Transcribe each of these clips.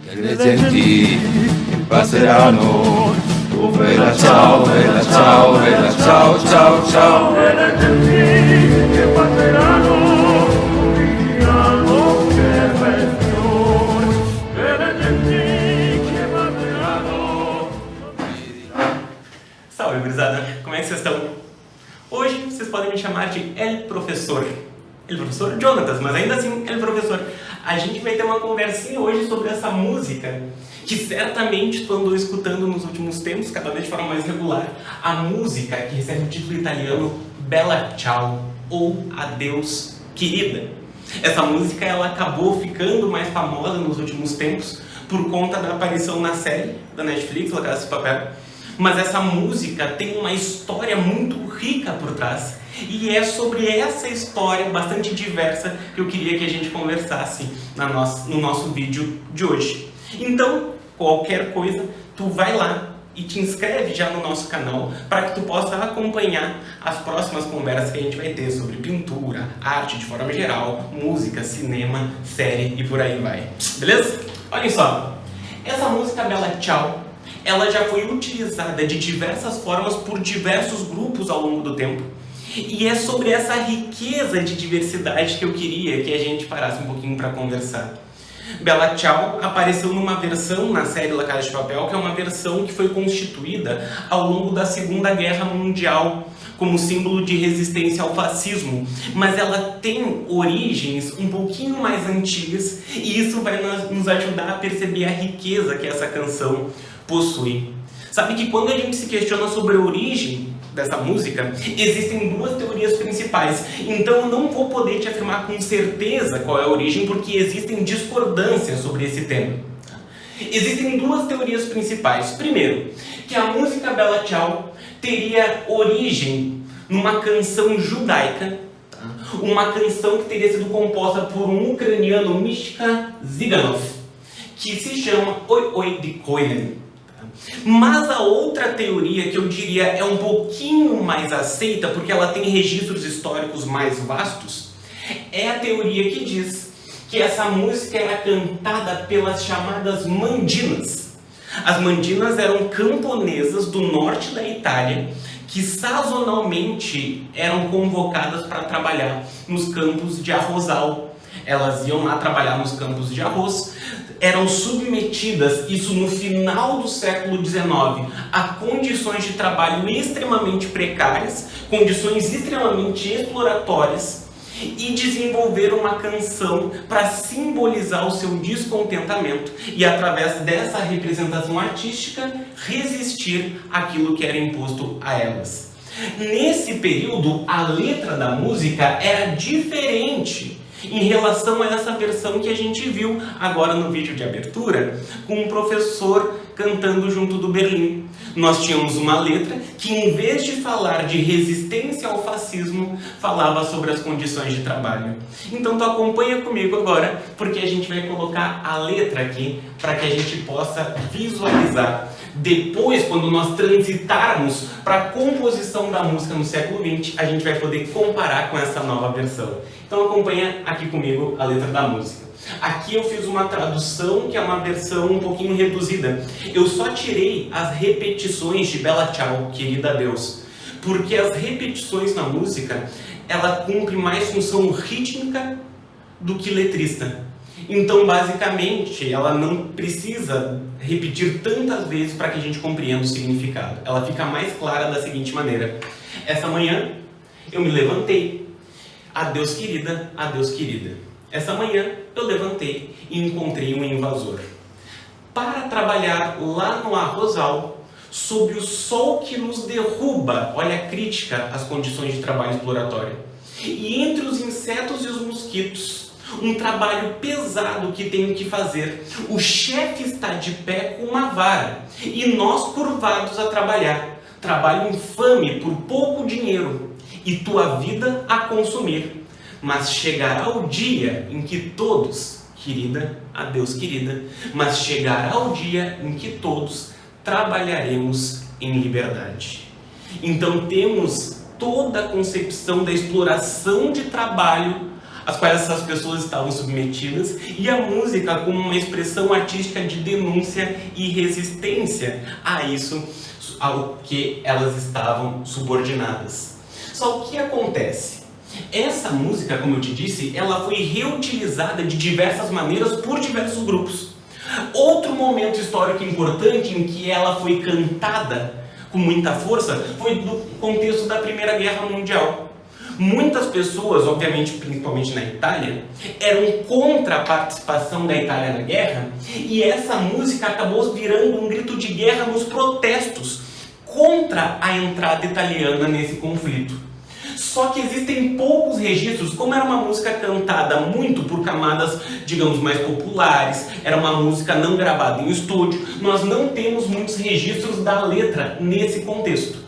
Che le genti passeranno, oh bella ciao, bella ciao, bella ciao, ciao, ciao. E le genti che passeranno diranno che bel fiore. E le genti che passeranno. Salve, gurizada! Como é que vocês estão? Hoje vocês podem me chamar de El Professor. El Professor Jonatas, mas ainda assim El Professor. A gente vai ter uma conversinha hoje sobre essa música que certamente tu andou escutando nos últimos tempos, cada vez de forma mais regular. A música que recebe o título italiano Bella Ciao, ou Adeus Querida. Essa música ela acabou ficando mais famosa nos últimos tempos por conta da aparição na série da Netflix, La Casa de Papel. Mas essa música tem uma história muito rica por trás. E é sobre essa história bastante diversa que eu queria que a gente conversasse no nosso vídeo de hoje. Então, qualquer coisa, tu vai lá e te inscreve já no nosso canal para que tu possa acompanhar as próximas conversas que a gente vai ter sobre pintura, arte de forma geral, música, cinema, série e por aí vai. Beleza? Olhem só, essa música Bella Ciao, ela já foi utilizada de diversas formas por diversos grupos ao longo do tempo. E é sobre essa riqueza de diversidade que eu queria que a gente parasse um pouquinho para conversar. Bella Ciao apareceu numa versão na série La Casa de Papel, que é uma versão que foi constituída ao longo da Segunda Guerra Mundial como símbolo de resistência ao fascismo, mas ela tem origens um pouquinho mais antigas e isso vai nos ajudar a perceber a riqueza que essa canção possui. Sabe que quando a gente se questiona sobre a origem dessa música, existem duas teorias principais. Então eu não vou poder te afirmar com certeza qual é a origem, porque existem discordâncias sobre esse tema. Existem duas teorias principais. Primeiro, que a música Bella Ciao teria origem numa canção judaica, uma canção que teria sido composta por um ucraniano, Mishka Ziganov, que se chama Oi Oi de Koilen. Mas a outra teoria, que eu diria é um pouquinho mais aceita, porque ela tem registros históricos mais vastos, é a teoria que diz que essa música era cantada pelas chamadas mandinas. As mandinas eram camponesas do norte da Itália, que sazonalmente eram convocadas para trabalhar nos campos de arrozal. Elas iam lá trabalhar nos campos de arroz, eram submetidas, isso no final do século XIX, a condições de trabalho extremamente precárias, condições extremamente exploratórias, e desenvolveram uma canção para simbolizar o seu descontentamento e, através dessa representação artística, resistir àquilo que era imposto a elas. Nesse período, a letra da música era diferente em relação a essa versão que a gente viu agora no vídeo de abertura, com um professor cantando junto do Berlim. Nós tínhamos uma letra que, em vez de falar de resistência ao fascismo, falava sobre as condições de trabalho. Então tu acompanha comigo agora, porque a gente vai colocar a letra aqui para que a gente possa visualizar. Depois, quando nós transitarmos para a composição da música no século XX, a gente vai poder comparar com essa nova versão. Então acompanha aqui comigo a letra da música. Aqui eu fiz uma tradução que é uma versão um pouquinho reduzida. Eu só tirei as repetições de Bella Ciao, Querida Adeus, porque as repetições na música, ela cumpre mais função rítmica do que letrista. Então, basicamente, ela não precisa repetir tantas vezes para que a gente compreenda o significado. Ela fica mais clara da seguinte maneira: essa manhã eu me levantei, adeus querida, adeus querida. Essa manhã eu levantei e encontrei um invasor. Para trabalhar lá no arrozal, sob o sol que nos derruba, olha a crítica às condições de trabalho exploratório. E entre os insetos e os mosquitos, um trabalho pesado que tenho que fazer. O chefe está de pé com uma vara e nós curvados a trabalhar. Trabalho infame por pouco dinheiro e tua vida a consumir. Mas chegará o dia em que todos, querida, adeus querida, mas chegará o dia em que todos trabalharemos em liberdade. Então temos toda a concepção da exploração de trabalho às quais essas pessoas estavam submetidas, e a música como uma expressão artística de denúncia e resistência a isso, ao que elas estavam subordinadas. Só o que acontece? Essa música, como eu te disse, ela foi reutilizada de diversas maneiras por diversos grupos. Outro momento histórico importante em que ela foi cantada com muita força foi no contexto da Primeira Guerra Mundial. Muitas pessoas, obviamente, principalmente na Itália, eram contra a participação da Itália na guerra, e essa música acabou virando um grito de guerra nos protestos contra a entrada italiana nesse conflito. Só que existem poucos registros, como era uma música cantada muito por camadas, digamos, mais populares, era uma música não gravada em estúdio, nós não temos muitos registros da letra nesse contexto.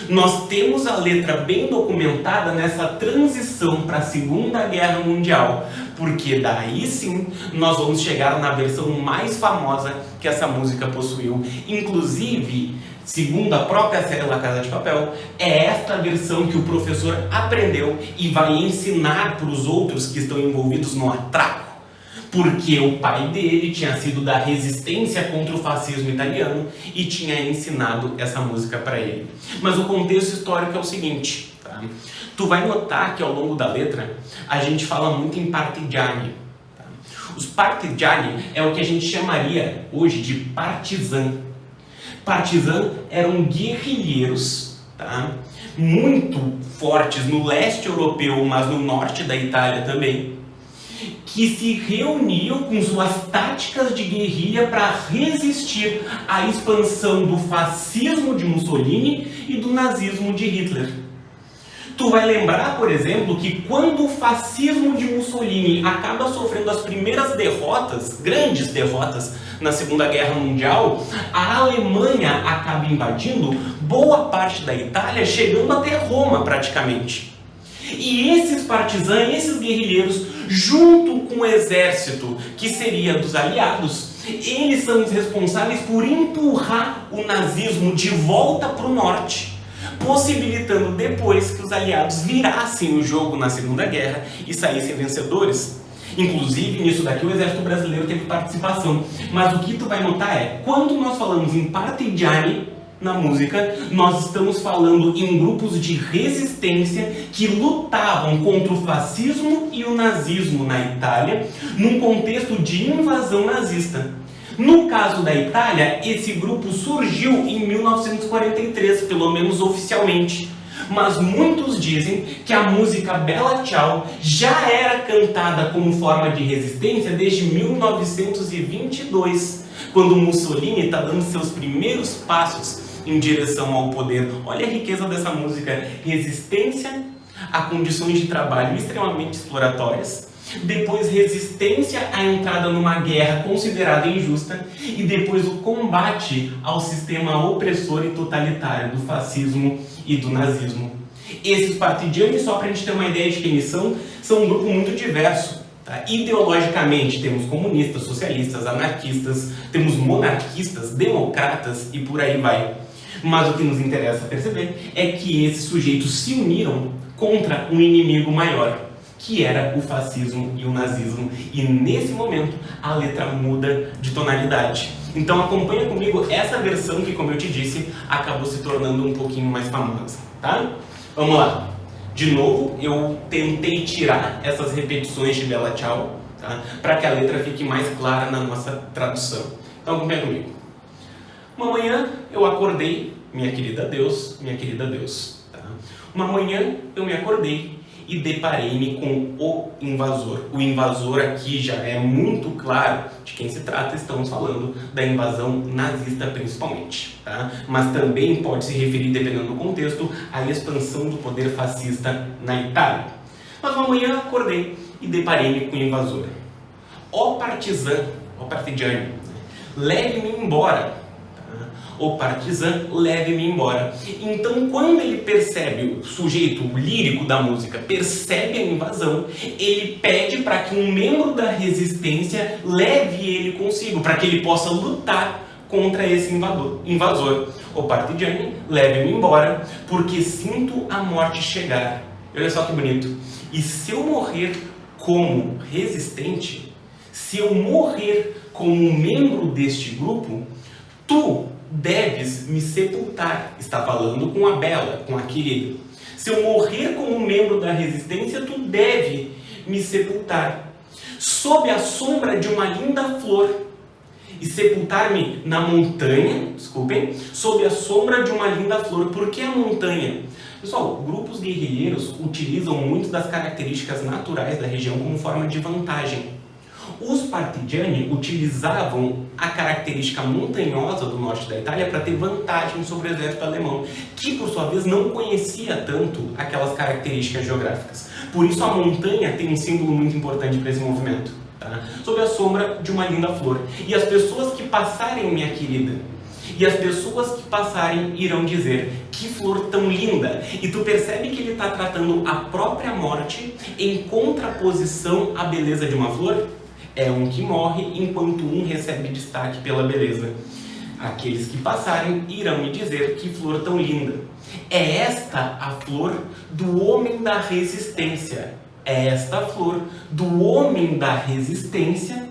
Nós temos a letra bem documentada nessa transição para a Segunda Guerra Mundial, porque daí sim nós vamos chegar na versão mais famosa que essa música possuiu. Inclusive, segundo a própria série La Casa de Papel, é esta versão que o professor aprendeu e vai ensinar para os outros que estão envolvidos no atraco. Porque o pai dele tinha sido da resistência contra o fascismo italiano e tinha ensinado essa música para ele. Mas o contexto histórico é o seguinte, tá? Tu vai notar que ao longo da letra a gente fala muito em partigiani. Tá? Os partigiani é o que a gente chamaria hoje de partizan. Partizan eram guerrilheiros, tá? Muito fortes no leste europeu, mas no norte da Itália também, que se reuniam com suas táticas de guerrilha para resistir à expansão do fascismo de Mussolini e do nazismo de Hitler. Tu vai lembrar, por exemplo, que quando o fascismo de Mussolini acaba sofrendo as primeiras derrotas, grandes derrotas, na Segunda Guerra Mundial, a Alemanha acaba invadindo boa parte da Itália, chegando até Roma praticamente. E esses partisãs, esses guerrilheiros, junto com o exército que seria dos aliados, eles são os responsáveis por empurrar o nazismo de volta para o norte, possibilitando depois que os aliados virassem o jogo na Segunda Guerra e saíssem vencedores. Inclusive, nisso daqui o exército brasileiro teve participação. Mas o que tu vai notar é, quando nós falamos em partigiani na música, nós estamos falando em grupos de resistência que lutavam contra o fascismo e o nazismo na Itália, num contexto de invasão nazista. No caso da Itália, esse grupo surgiu em 1943, pelo menos oficialmente. Mas muitos dizem que a música Bella Ciao já era cantada como forma de resistência desde 1922, quando Mussolini está dando seus primeiros passos em direção ao poder. Olha a riqueza dessa música: resistência a condições de trabalho extremamente exploratórias, depois resistência à entrada numa guerra considerada injusta, e depois o combate ao sistema opressor e totalitário do fascismo e do nazismo. Esses partigiani, só para a gente ter uma ideia de quem são um grupo muito diverso. Tá? Ideologicamente temos comunistas, socialistas, anarquistas, temos monarquistas, democratas e por aí vai. Mas o que nos interessa perceber é que esses sujeitos se uniram contra um inimigo maior, que era o fascismo e o nazismo. E nesse momento a letra muda de tonalidade. Então acompanha comigo essa versão que, como eu te disse, acabou se tornando um pouquinho mais famosa, tá? Vamos lá. De novo, eu tentei tirar essas repetições de Bella Ciao, tá? Para que a letra fique mais clara na nossa tradução. Então acompanha comigo. Uma manhã eu acordei, minha querida Deus, tá? Uma manhã eu me acordei e deparei-me com o invasor. O invasor aqui já é muito claro de quem se trata, estamos falando da invasão nazista principalmente, tá? Mas também pode se referir, dependendo do contexto, à expansão do poder fascista na Itália. Mas uma manhã eu acordei e deparei-me com o invasor. Ó partigiani, leve-me embora. O partizan, leve-me embora. Então, quando ele percebe, o sujeito lírico da música percebe a invasão, ele pede para que um membro da resistência leve ele consigo, para que ele possa lutar contra esse invasor. O partigiani, leve-me embora, porque sinto a morte chegar. Olha só que bonito. E se eu morrer como resistente, se eu morrer como um membro deste grupo, tu deves me sepultar. Está falando com a bela, com a querida. Se eu morrer como um membro da resistência, tu deve me sepultar sob a sombra de uma linda flor e sepultar-me na montanha, desculpem, sob a sombra de uma linda flor. Por que a montanha? Pessoal, grupos guerrilheiros utilizam muito das características naturais da região como forma de vantagem. Os partigiani utilizavam a característica montanhosa do norte da Itália para ter vantagem sobre o exército alemão, que por sua vez não conhecia tanto aquelas características geográficas. Por isso a montanha tem um símbolo muito importante para esse movimento, tá? Sob a sombra de uma linda flor. E as pessoas que passarem, minha querida, e as pessoas que passarem irão dizer: que flor tão linda! E tu percebe que ele está tratando a própria morte em contraposição à beleza de uma flor? É um que morre enquanto um recebe destaque pela beleza. Aqueles que passarem irão me dizer: que flor tão linda! É esta a flor do homem da resistência. É esta flor do homem da resistência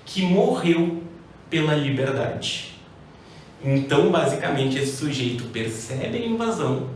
que morreu pela liberdade. Então, basicamente, esse sujeito percebe a invasão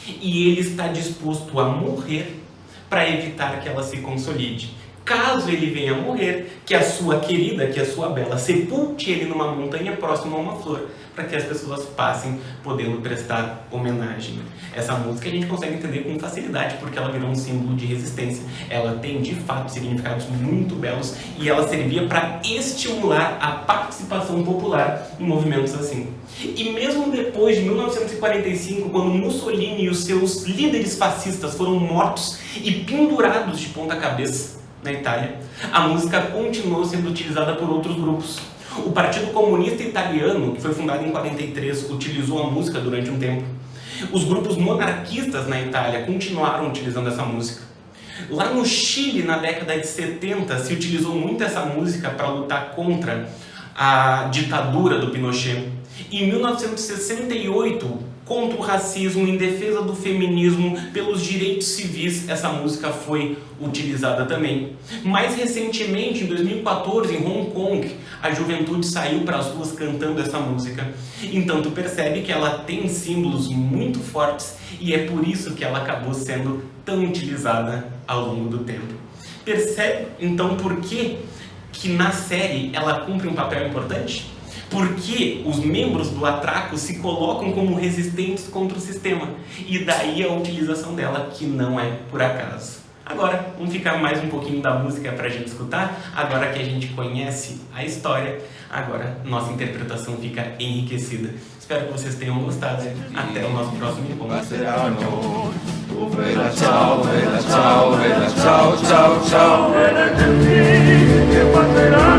e ele está disposto a morrer para evitar que ela se consolide. Caso ele venha a morrer, que a sua querida, que a sua bela, sepulte ele numa montanha próxima a uma flor, para que as pessoas passem podendo prestar homenagem. Essa música a gente consegue entender com facilidade, porque ela virou um símbolo de resistência. Ela tem, de fato, significados muito belos e ela servia para estimular a participação popular em movimentos assim. E mesmo depois de 1945, quando Mussolini e os seus líderes fascistas foram mortos e pendurados de ponta cabeça na Itália, a música continuou sendo utilizada por outros grupos. O Partido Comunista Italiano, que foi fundado em 43, utilizou a música durante um tempo. Os grupos monarquistas na Itália continuaram utilizando essa música. Lá no Chile, na década de 70, se utilizou muito essa música para lutar contra a ditadura do Pinochet. Em 1968, contra o racismo, em defesa do feminismo, pelos direitos civis, essa música foi utilizada também. Mais recentemente, em 2014, em Hong Kong, a juventude saiu para as ruas cantando essa música. Então tu percebe que ela tem símbolos muito fortes e é por isso que ela acabou sendo tão utilizada ao longo do tempo. Percebe então por que na série ela cumpre um papel importante? Porque os membros do Atraco se colocam como resistentes contra o sistema. E daí a utilização dela, que não é por acaso. Agora, vamos ficar mais um pouquinho da música para a gente escutar. Agora que a gente conhece a história, agora nossa interpretação fica enriquecida. Espero que vocês tenham gostado. Até o nosso próximo encontro. Vela ciao, vela ciao, vela ciao, ciao, ciao. E le genti che passeranno